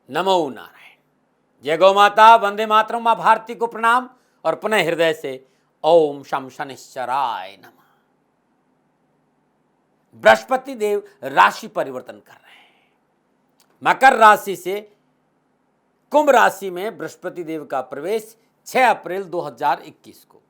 नमो नारायण। जय गौ माता, वंदे मातरम, मां भारती को प्रणाम और पुनः हृदय से ओम शम शनिश्चराय नमः। बृहस्पति देव राशि परिवर्तन कर रहे हैं। मकर राशि से कुंभ राशि में बृहस्पति देव का प्रवेश 6 अप्रैल 2021 को।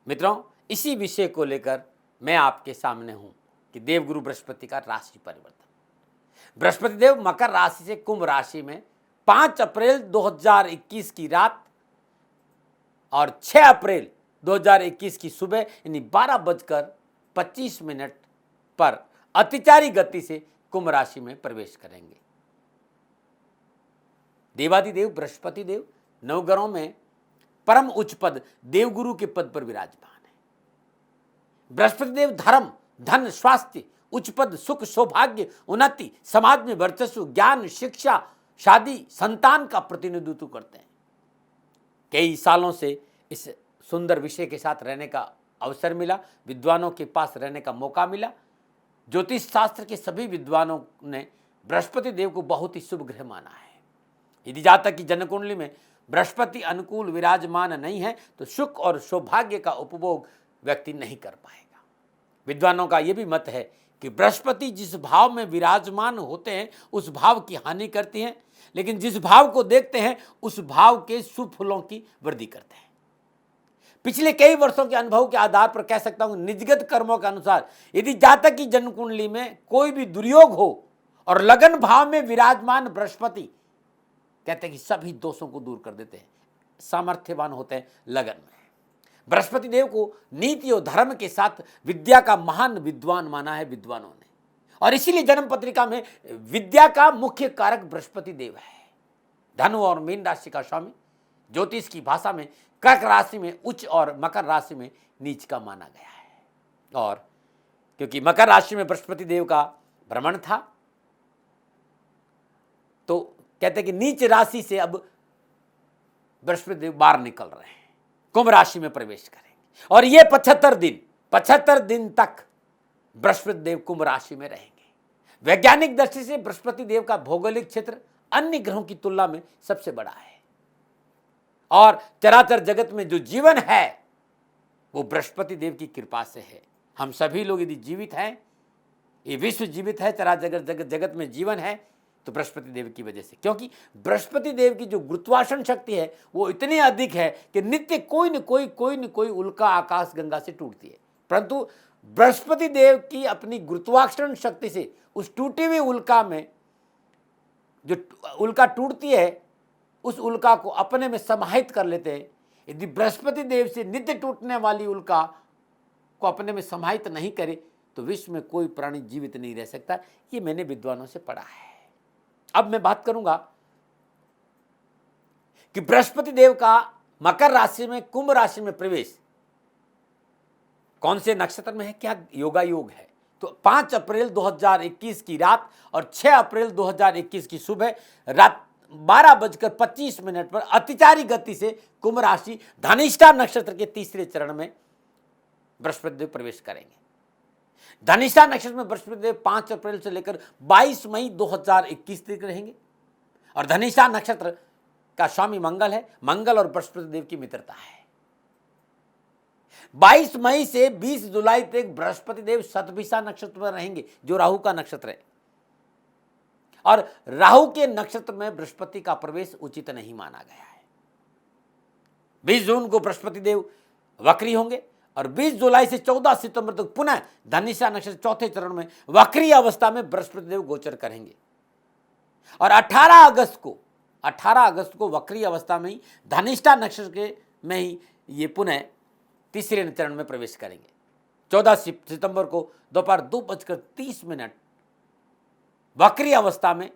मित्रों, इसी विषय को लेकर मैं आपके सामने हूं कि देवगुरु बृहस्पति का राशि परिवर्तन। बृहस्पति देव मकर राशि से कुंभ राशि में 5 अप्रैल 2021 की रात और 6 अप्रैल 2021 की सुबह यानी 12:25 पर अतिचारी गति से कुंभ राशि में प्रवेश करेंगे। देवादिदेव बृहस्पति देव नवग्रहों में परम उच्च पद देवगुरु के पद पर विराजमान है। बृहस्पति देव धर्म, धन, स्वास्थ्य, उच्च पद, सुख, सौभाग्य, उन्नति, समाज में वर्चस्व, ज्ञान, शिक्षा, शादी, संतान का प्रतिनिधित्व करते हैं। कई सालों से इस सुंदर विषय के साथ रहने का अवसर मिला, विद्वानों के पास रहने का मौका मिला। ज्योतिष शास्त्र के सभी विद्वानों ने बृहस्पति देव को बहुत ही शुभ ग्रह माना है। यदि जातक की जन्म कुंडली में बृहस्पति अनुकूल विराजमान नहीं है तो सुख और सौभाग्य का उपभोग व्यक्ति नहीं कर पाएगा। विद्वानों का यह भी मत है कि बृहस्पति जिस भाव में विराजमान होते हैं उस भाव की हानि करती हैं, लेकिन जिस भाव को देखते हैं उस भाव के शुभ फलों की वृद्धि करते हैं। पिछले कई वर्षों के अनुभव के आधार पर कह सकता हूं, निजगत कर्मों के अनुसार यदि जातक की जन्म कुंडली में कोई भी दुर्योग हो और लगन भाव में विराजमान बृहस्पति कहते हैं कि सभी दोषों को दूर कर देते हैं, सामर्थ्यवान होते हैं लगन में। बृहस्पति देव को नीति और धर्म के साथ विद्या का महान विद्वान माना है विद्वानों ने, और इसीलिए जन्म पत्रिका में विद्या का मुख्य कारक बृहस्पति देव है। धनु और मीन राशि का स्वामी ज्योतिष की भाषा में कर्क राशि में उच्च और मकर राशि में नीच का माना गया है। और क्योंकि मकर राशि में बृहस्पति देव का भ्रमण था तो कहते हैं कि नीच राशि से अब बृहस्पति देव बाहर निकल रहे हैं, कुंभ राशि में प्रवेश करेंगे और ये 75 दिन तक बृहस्पति देव कुंभ राशि में रहेंगे। वैज्ञानिक दृष्टि से बृहस्पति देव का भौगोलिक क्षेत्र अन्य ग्रहों की तुलना में सबसे बड़ा है और चराचर जगत में जो जीवन है वो बृहस्पति देव की कृपा से है। हम सभी लोग यदि जीवित हैं, ये विश्व जीवित है, चराचर जगत में जीवन है तो बृहस्पति देव की वजह से, क्योंकि बृहस्पति देव की जो गुरुत्वाकर्षण शक्ति है वो इतनी अधिक है कि नित्य कोई न कोई उल्का आकाश गंगा से टूटती है, परंतु बृहस्पति देव की अपनी गुरुत्वाकर्षण शक्ति से उस टूटी हुई उल्का में जो उल्का टूटती है उस उल्का को अपने में समाहित कर लेते हैं। यदि बृहस्पति देव से नित्य टूटने वाली उल्का को अपने में समाहित नहीं करे तो विश्व में कोई प्राणी जीवित नहीं रह सकता। ये मैंने विद्वानों से पढ़ा है। अब मैं बात करूंगा कि बृहस्पति देव का मकर राशि में कुंभ राशि में प्रवेश कौन से नक्षत्र में है, क्या योगा योग है। तो 5 अप्रैल 2021 की रात और 6 अप्रैल 2021 की सुबह रात 12:25 पर अतिचारी गति से कुंभ राशि धनिष्ठा नक्षत्र के तीसरे चरण में बृहस्पति देव प्रवेश करेंगे। धनिष्ठा नक्षत्र में बृहस्पति देव 5 अप्रैल से लेकर 22 मई 2021 तक रहेंगे और धनिष्ठा नक्षत्र का स्वामी मंगल है। मंगल और बृहस्पति देव की मित्रता है। 22 मई से 20 जुलाई तक बृहस्पति देव शतभिषा नक्षत्र में रहेंगे जो राहु का नक्षत्र है, और राहु के नक्षत्र में बृहस्पति का प्रवेश उचित नहीं माना गया है। 20 जून को बृहस्पति देव वक्री होंगे और 20 जुलाई से 14 सितंबर तक पुनः धनिष्ठा नक्षत्र चौथे चरण में वक्री अवस्था में बृहस्पति देव गोचर करेंगे और 18 अगस्त को वक्री अवस्था में ही धनिष्ठा नक्षत्र के में ही ये पुनः तीसरे चरण में प्रवेश करेंगे। 14 सितंबर को दोपहर 2:30 वक्री अवस्था में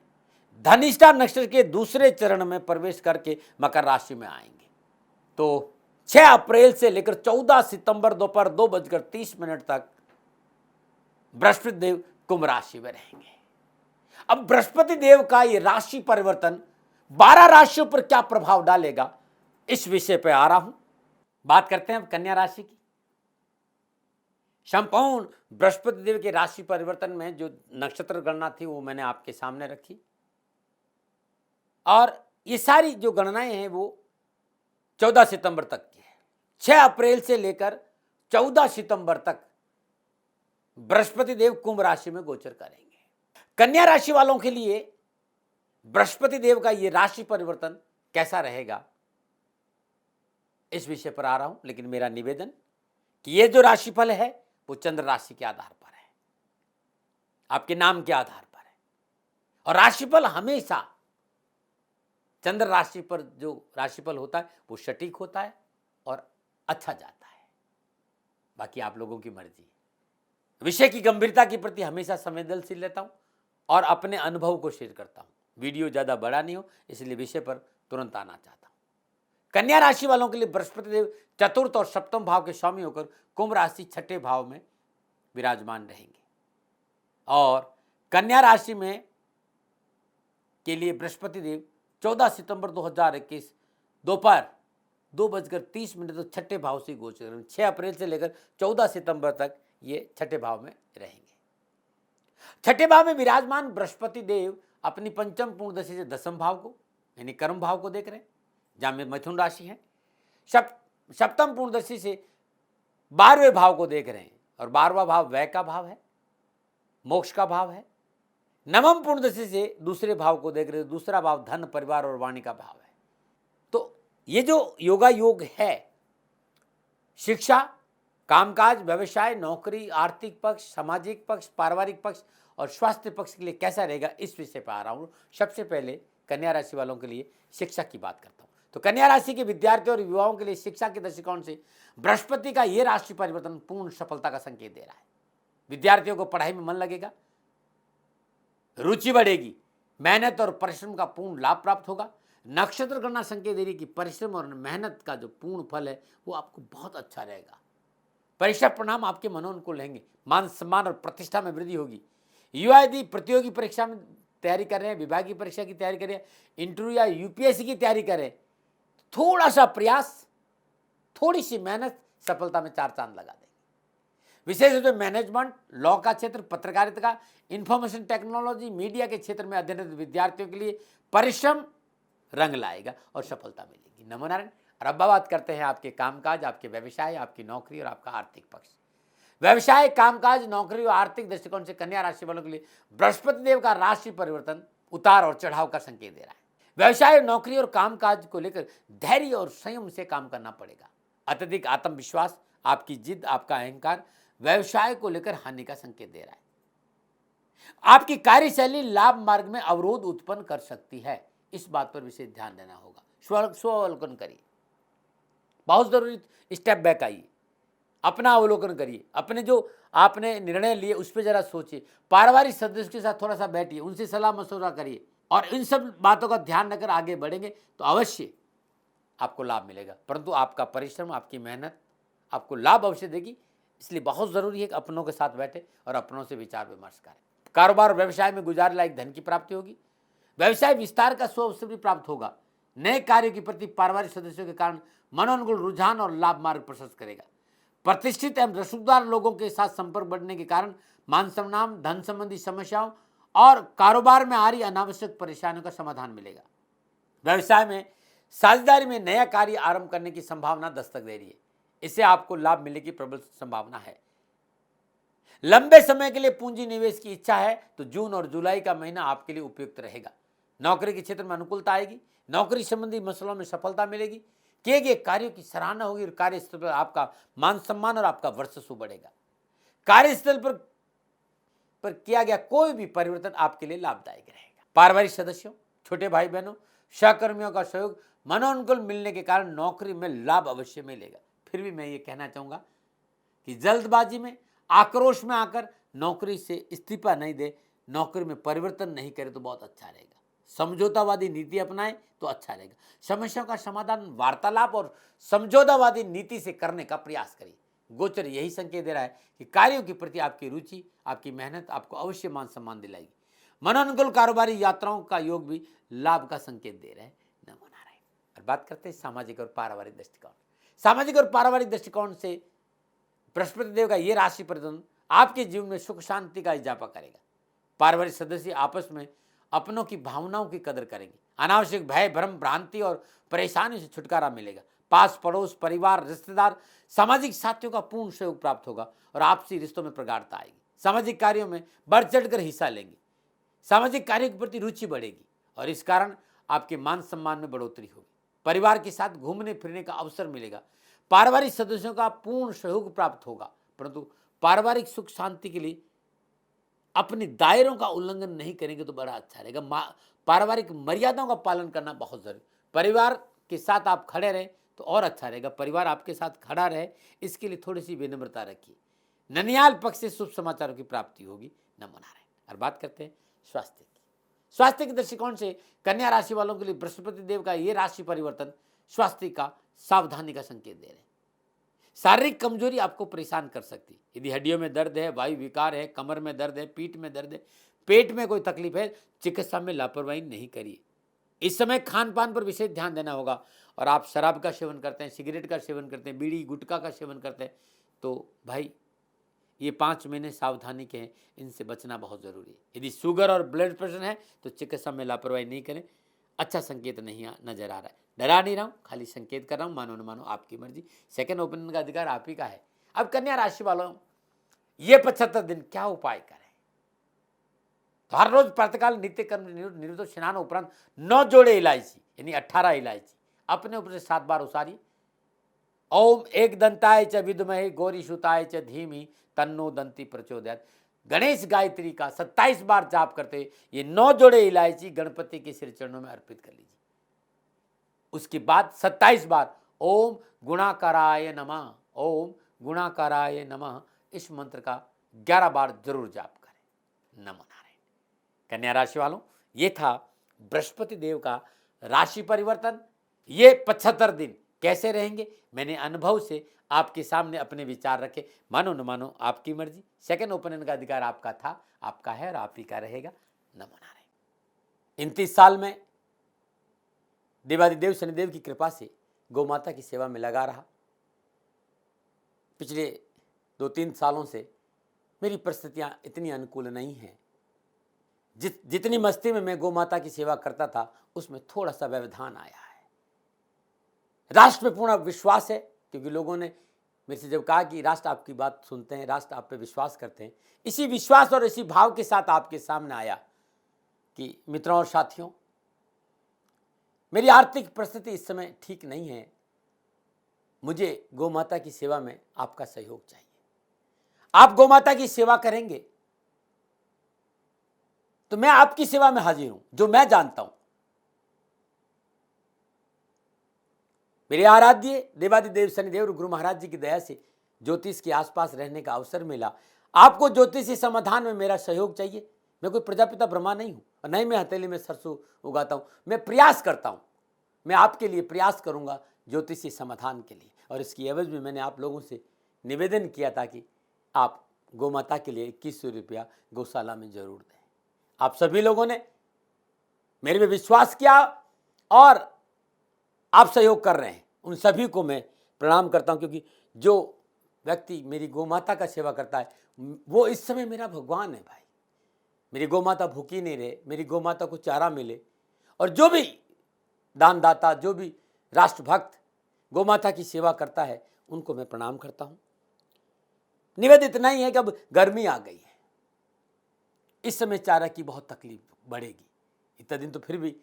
धनिष्ठा नक्षत्र के दूसरे चरण में प्रवेश करके मकर राशि में आएंगे। तो 6 अप्रैल से लेकर 14 सितंबर दोपहर 2:30 तक बृहस्पति देव कुंभ राशि में रहेंगे। अब बृहस्पति देव का ये राशि परिवर्तन 12 राशियों पर क्या प्रभाव डालेगा, इस विषय पर आ रहा हूं। बात करते हैं कन्या राशि की। संपूर्ण बृहस्पति देव के राशि परिवर्तन में जो नक्षत्र गणना थी वो मैंने आपके सामने रखी। और ये सारी जो गणनाएं हैं वो 14 सितंबर तक की है। 6 अप्रैल से लेकर 14 सितंबर तक बृहस्पति देव कुंभ राशि में गोचर करेंगे। कन्या राशि वालों के लिए बृहस्पति देव का ये राशि परिवर्तन कैसा रहेगा, इस विषय पर आ रहा हूं। लेकिन मेरा निवेदन कि ये जो राशिफल है वो चंद्र राशि के आधार पर है, आपके नाम के आधार पर है। और राशिफल हमेशा चंद्र राशि पर जो राशिफल होता है वो सटीक होता है और अच्छा जाता है। बाकी आप लोगों की मर्जी है। विषय की गंभीरता के प्रति हमेशा संवेदनशील रहता हूं और अपने अनुभव को शेयर करता हूं। वीडियो ज़्यादा बड़ा नहीं हो, इसलिए विषय पर तुरंत आना चाहता हूं। कन्या राशि वालों के लिए बृहस्पति देव चतुर्थ और सप्तम भाव के स्वामी होकर कुंभ राशि छठे भाव में विराजमान रहेंगे। और कन्या राशि में के लिए बृहस्पति देव 14 सितंबर 2021 दोपहर 2:30 तो छठे भाव से गोचर, 6 अप्रैल से लेकर 14 सितंबर तक ये छठे भाव में रहेंगे। छठे भाव में विराजमान बृहस्पति देव अपनी पंचम पूर्ण दशा से दसम भाव को यानी कर्म भाव को देख रहे हैं, जहां में मिथुन राशि है। सप्तम पूर्ण दशा से 12वें भाव को देख रहे हैं और 12वां भाव व्यय का भाव है, मोक्ष का भाव है। नवम पूर्ण दशा से दूसरे भाव को देख रहे हैं, दूसरा भाव धन, परिवार और वाणी का भाव है। तो ये जो योगा योग है, शिक्षा, कामकाज, व्यवसाय, नौकरी, आर्थिक पक्ष, सामाजिक पक्ष, पारिवारिक पक्ष और स्वास्थ्य पक्ष के लिए कैसा रहेगा, इस विषय पर आ रहा हूँ। सबसे पहले कन्या राशि वालों के लिए शिक्षा की बात करता हूँ। तो कन्या राशि के विद्यार्थियों और युवाओं के लिए शिक्षा के दृष्टिकोण से बृहस्पति का ये राशि परिवर्तन पूर्ण सफलता का संकेत दे रहा है। विद्यार्थियों को पढ़ाई में मन लगेगा, रुचि बढ़ेगी, मेहनत और परिश्रम का पूर्ण लाभ प्राप्त होगा। नक्षत्र गणना संकेत दे रही कि परिश्रम और मेहनत का जो पूर्ण फल है वो आपको बहुत अच्छा रहेगा। परीक्षा परिणाम आपके मनोनुकूल रहेंगे, मान सम्मान और प्रतिष्ठा में वृद्धि होगी। युवा यदि प्रतियोगी परीक्षा में तैयारी कर रहे हैं, विभागीय परीक्षा की तैयारी कर रहे हैं, इंटरव्यू या यूपीएससी की तैयारी कर रहे हैं, थोड़ा सा प्रयास, थोड़ी सी मेहनत सफलता में 4 चांद लगा देंगे। विशेष रूप से मैनेजमेंट, लॉ का क्षेत्र, पत्रकारिता का, इंफॉर्मेशन टेक्नोलॉजी, मीडिया के क्षेत्र में अध्ययनरत विद्यार्थियों के लिए परिश्रम रंग लाएगा और सफलता मिलेगी। नमो नारायण। और अब बात करते हैं आपके कामकाज, आपके व्यवसाय, आपकी नौकरी और आपका आर्थिक पक्ष। व्यवसाय, कामकाज, नौकरी और आर्थिक दृष्टिकोण से कन्या राशि वालों के लिए बृहस्पति देव का राशि परिवर्तन उतार और चढ़ाव का संकेत दे रहा है। व्यवसाय, नौकरी और कामकाज को लेकर धैर्य और संयम से काम करना पड़ेगा। अत्यधिक आत्मविश्वास, आपकी जिद, आपका अहंकार व्यवसाय को लेकर हानि का संकेत दे रहा है। आपकी कार्यशैली लाभ मार्ग में अवरोध उत्पन्न कर सकती है, इस बात पर विशेष ध्यान देना होगा। स्वावलोकन करिए, बहुत जरूरी स्टेप बैक आइए, अपना अवलोकन करिए, अपने जो आपने निर्णय लिए उस पर जरा सोचिए। पारिवारिक सदस्य के साथ थोड़ा सा बैठिए, उनसे सलाह मशवरा करिए और इन सब बातों का ध्यान रखकर आगे बढ़ेंगे तो अवश्य आपको लाभ मिलेगा। परंतु आपका परिश्रम, आपकी मेहनत आपको लाभ अवश्य देगी, इसलिए बहुत जरूरी है कि अपनों के साथ बैठे और अपनों से विचार विमर्श करें। कारोबार और व्यवसाय में गुजारे लायक धन की प्राप्ति होगी। व्यवसाय विस्तार का अवसर भी प्राप्त होगा। नए कार्य के प्रति पारिवारिक सदस्यों के कारण मनोनुकूल रुझान और लाभ मार्ग प्रशस्त करेगा। प्रतिष्ठित एवं रसूखदार लोगों के साथ संपर्क बढ़ने के कारण मान सम्मान, धन संबंधी समस्याओं और कारोबार में आ रही अनावश्यक परेशानियों का समाधान मिलेगा। व्यवसाय में साझेदारी में नया कार्य आरंभ करने की संभावना दस्तक दे रही है, इससे आपको लाभ मिलने की प्रबल संभावना है। लंबे समय के लिए पूंजी निवेश की इच्छा है तो जून और जुलाई का महीना आपके लिए उपयुक्त रहेगा। नौकरी के क्षेत्र में अनुकूलता आएगी, नौकरी संबंधी मसलों में सफलता मिलेगी, किए गए कार्यों की सराहना होगी और कार्यस्थल पर आपका मान सम्मान और आपका वर्चस्व बढ़ेगा। कार्यस्थल पर किया गया कोई भी परिवर्तन आपके लिए लाभदायक रहेगा। पारिवारिक सदस्यों, छोटे भाई बहनों, सहकर्मियों का सहयोग मनोनुकूल मिलने के कारण नौकरी में लाभ अवश्य मिलेगा। फिर भी मैं ये कहना चाहूँगा कि जल्दबाजी में, आक्रोश में आकर नौकरी से इस्तीफा नहीं दे, नौकरी में परिवर्तन नहीं करे तो बहुत अच्छा रहेगा। समझौतावादी नीति अपनाएं तो अच्छा रहेगा। समस्याओं का समाधान वार्तालाप और समझौतावादी नीति से करने का प्रयास करिए। गोचर यही संकेत दे रहा है कि कार्यों के प्रति आपकी रुचि, आपकी मेहनत आपको अवश्य मान सम्मान दिलाएगी। मनोनुकूल कारोबारी यात्राओं का योग भी लाभ का संकेत दे रहे हैं। नमो नारायण। और बात करते हैं सामाजिक और पारिवारिक दृष्टिकोण। सामाजिक और पारिवारिक दृष्टिकोण से बृहस्पति देव का ये राशि परिवर्तन आपके जीवन में सुख शांति का इजाफा करेगा। पारिवारिक सदस्य आपस में अपनों की भावनाओं की कदर करेंगे। अनावश्यक भय, भ्रम, भ्रांति और परेशानी से छुटकारा मिलेगा। पास पड़ोस, परिवार, रिश्तेदार, सामाजिक साथियों का पूर्ण सहयोग प्राप्त होगा और आपसी रिश्तों में प्रगाढ़ता आएगी। सामाजिक कार्यों में बढ़ चढ़कर हिस्सा लेंगे। सामाजिक कार्यों के प्रति रुचि बढ़ेगी और इस कारण आपके मान सम्मान में बढ़ोतरी होगी। परिवार के साथ घूमने फिरने का अवसर मिलेगा। पारिवारिक सदस्यों का पूर्ण सहयोग प्राप्त होगा, परंतु पारिवारिक सुख शांति के लिए अपने दायरों का उल्लंघन नहीं करेंगे तो बड़ा अच्छा रहेगा। पारिवारिक मर्यादाओं का पालन करना बहुत जरूरी। परिवार के साथ आप खड़े रहें तो और अच्छा रहेगा। परिवार आपके साथ खड़ा रहे इसके लिए थोड़ी सी विनम्रता रखिए। ननियाल पक्ष से शुभ समाचारों की प्राप्ति होगी, न मना रहे। और बात करते हैं स्वास्थ्य की। स्वास्थ्य के दृष्टिकोण से कन्या राशि वालों के लिए बृहस्पति देव का ये राशि परिवर्तन स्वास्थ्य का सावधानी का संकेत दे रहे हैं। शारीरिक कमजोरी आपको परेशान कर सकती है। यदि हड्डियों में दर्द है, वायु विकार है, कमर में दर्द है, पीठ में दर्द है, पेट में कोई तकलीफ है, चिकित्सा में लापरवाही नहीं करिए। इस समय खान पान पर विशेष ध्यान देना होगा। और आप शराब का सेवन करते हैं, सिगरेट का सेवन करते हैं, बीड़ी गुटखा का सेवन करते हैं, तो भाई ये 5 महीने सावधानी के हैं, इनसे बचना बहुत जरूरी है। यदि शुगर और ब्लड प्रेशर है तो चिकित्सा में लापरवाही नहीं करें। अच्छा संकेत नहीं नजर आ रहा है। डरा नहीं रहा हूँ, खाली संकेत कर रहा हूँ, मानो न मानो आपकी मर्जी। सेकंड ओपिनियन का अधिकार आप ही का है। अब कन्या राशि वालों ये 75 दिन क्या उपाय करें? तो हर रोज प्रातःकाल नित्य कर्म निरुद्ध स्नान उपरांत 9 जोड़े इलायची यानी 18 इलायची अपने ऊपर से 7 बार उसारिए। ओम एक दंताय च विद्महे गौरी सुताय च धीमी तन्नो दंती प्रचोदयात् गणेश गायत्री का 27 बार जाप करते ये 9 जोड़े इलायची गणपति के श्री चरणों में अर्पित कर लीजिए। उसके बाद 27 बार ओम गुणाकाराय नमः, ओम गुणाकाराय नमः इस मंत्र का 11 बार जरूर जाप करें। नमो नारायण। कन्या राशि वालों ये था बृहस्पति देव का राशि परिवर्तन। ये 75 दिन कैसे रहेंगे मैंने अनुभव से आपके सामने अपने विचार रखे। मानो न मानो आपकी मर्जी। सेकंड ओपिनियन का अधिकार आपका था, आपका है और आप ही का रहेगा। नमो नारायण। 29 साल में देवादिदेव शनिदेव की कृपा से गौ माता की सेवा में लगा रहा। पिछले 2-3 सालों से मेरी परिस्थितियां इतनी अनुकूल नहीं हैं। जितनी मस्ती में मैं गौ माता की सेवा करता था उसमें थोड़ा सा व्यवधान आया है। राष्ट्र पे पूर्ण विश्वास है, क्योंकि लोगों ने मेरे से जब कहा कि राष्ट्र आपकी बात सुनते हैं, राष्ट्र आप पे विश्वास करते हैं, इसी विश्वास और इसी भाव के साथ आपके सामने आया कि मित्रों और साथियों मेरी आर्थिक परिस्थिति इस समय ठीक नहीं है, मुझे गौ माता की सेवा में आपका सहयोग चाहिए। आप गौ माता की सेवा करेंगे तो मैं आपकी सेवा में हाजिर हूं। जो मैं जानता हूं, मेरे आराध्य देवादिदेव शनिदेव गुरु महाराज जी की दया से ज्योतिष के आसपास रहने का अवसर मिला। आपको ज्योतिषी समाधान में मेरा सहयोग चाहिए। मैं कोई प्रजापिता ब्रह्मा नहीं हूं और नहीं मैं हथेली में सरसों उगाता हूं। मैं प्रयास करता हूं, मैं आपके लिए प्रयास करूंगा ज्योतिषी समाधान के लिए। और इसकी एवज में मैंने आप लोगों से निवेदन किया था कि आप गौ माता के लिए 2100 रुपया गौशाला में जरूर दें। आप सभी लोगों ने मेरे पे विश्वास किया और आप सहयोग कर रहे हैं। उन सभी को मैं प्रणाम करता हूं, क्योंकि जो व्यक्ति मेरी गौ माता का सेवा करता है वो इस समय मेरा भगवान है भाई। मेरी गौ माता भूखी नहीं रहे, मेरी गौ माता को चारा मिले। और जो भी दानदाता, जो भी राष्ट्रभक्त गौ माता की सेवा करता है उनको मैं प्रणाम करता हूं। निवेदन इतना ही है कि अब गर्मी आ गई है, इस समय चारा की बहुत तकलीफ बढ़ेगी। इतना दिन तो फिर भी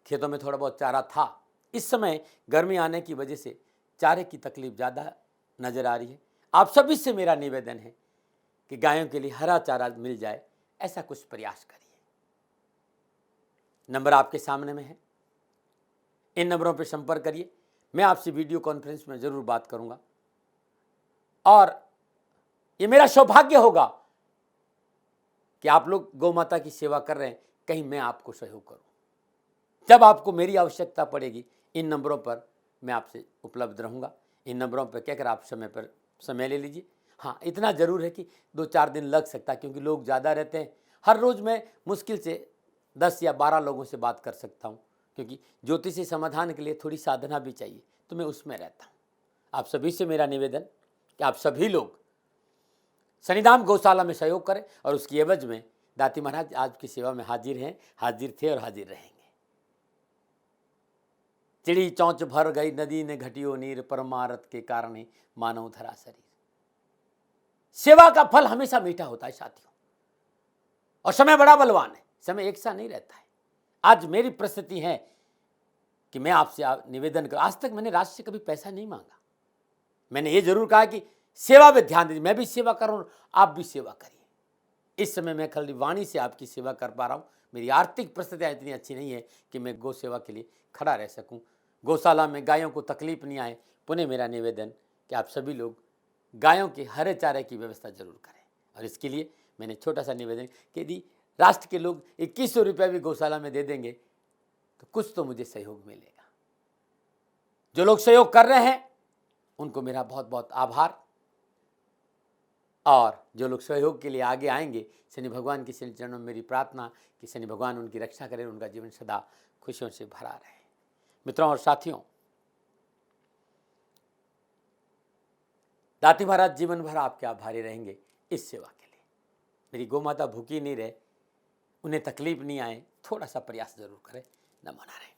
खेतों में थोड़ा बहुत चारा था, इस समय गर्मी आने की वजह से चारे की तकलीफ ज़्यादा नज़र आ रही है। आप सभी से मेरा निवेदन है कि गायों के लिए हरा चारा मिल जाए, ऐसा कुछ प्रयास करिए। नंबर आपके सामने में है, इन नंबरों पर संपर्क करिए। मैं आपसे वीडियो कॉन्फ्रेंस में ज़रूर बात करूंगा और ये मेरा सौभाग्य होगा कि आप लोग गौ माता की सेवा कर रहे हैं, कहीं मैं आपको सहयोग करूं। जब आपको मेरी आवश्यकता पड़ेगी इन नंबरों पर मैं आपसे उपलब्ध रहूंगा। इन नंबरों पर कहकर आप समय पर समय ले लीजिए। हाँ, इतना ज़रूर है कि 2-4 दिन लग सकता है, क्योंकि लोग ज़्यादा रहते हैं। हर रोज़ मैं मुश्किल से 10 या 12 लोगों से बात कर सकता हूँ, क्योंकि ज्योतिषी समाधान के लिए थोड़ी साधना भी चाहिए, तो मैं उसमें रहता हूँ। आप सभी से मेरा निवेदन कि आप सभी लोग शनिधाम गौशाला में सहयोग करें और उसकी एवज में दाती महाराज आपकी सेवा में हाजिर हैं, हाजिर थे और हाजिर रहेंगे। चिड़ी चौंच भर गई नदी ने घटियो नीर, परमारथ के कारण ही मानव धरा शरीर। सेवा का फल हमेशा मीठा होता है साथियों, और समय बड़ा बलवान है, समय एक सा नहीं रहता है। आज मेरी परिस्थिति है कि मैं आपसे निवेदन कर, आज तक मैंने राष्ट्र से कभी पैसा नहीं मांगा। मैंने ये जरूर कहा कि सेवा पे ध्यान दीजिए, मैं भी सेवा कर रहा हूं, आप भी सेवा करिए। इस समय मैं खाली वाणी से आपकी सेवा कर पा रहा हूं। मेरी आर्थिक परिस्थितियां इतनी अच्छी नहीं है कि मैं गौ सेवा के लिए खड़ा रह सकूं। गौशाला में गायों को तकलीफ नहीं आए। पुनः मेरा निवेदन कि आप सभी लोग गायों के हरे चारे की व्यवस्था जरूर करें, और इसके लिए मैंने छोटा सा निवेदन कि यदि राष्ट्र के लोग 2100 रुपया भी गौशाला में दे देंगे तो कुछ तो मुझे सहयोग मिलेगा। जो लोग सहयोग कर रहे हैं उनको मेरा बहुत बहुत आभार, और जो लोग सहयोग के लिए आगे आएंगे, शनि भगवान के श्री चरणों में मेरी प्रार्थना कि शनि भगवान उनकी रक्षा करें, उनका जीवन सदा खुशियों से भरा रहे। मित्रों और साथियों, दाती महाराज जीवन भर आपके आभारी रहेंगे इस सेवा के लिए। मेरी गौ माता भूखी नहीं रहे, उन्हें तकलीफ नहीं आए, थोड़ा सा प्रयास जरूर करें। नमो नारायण।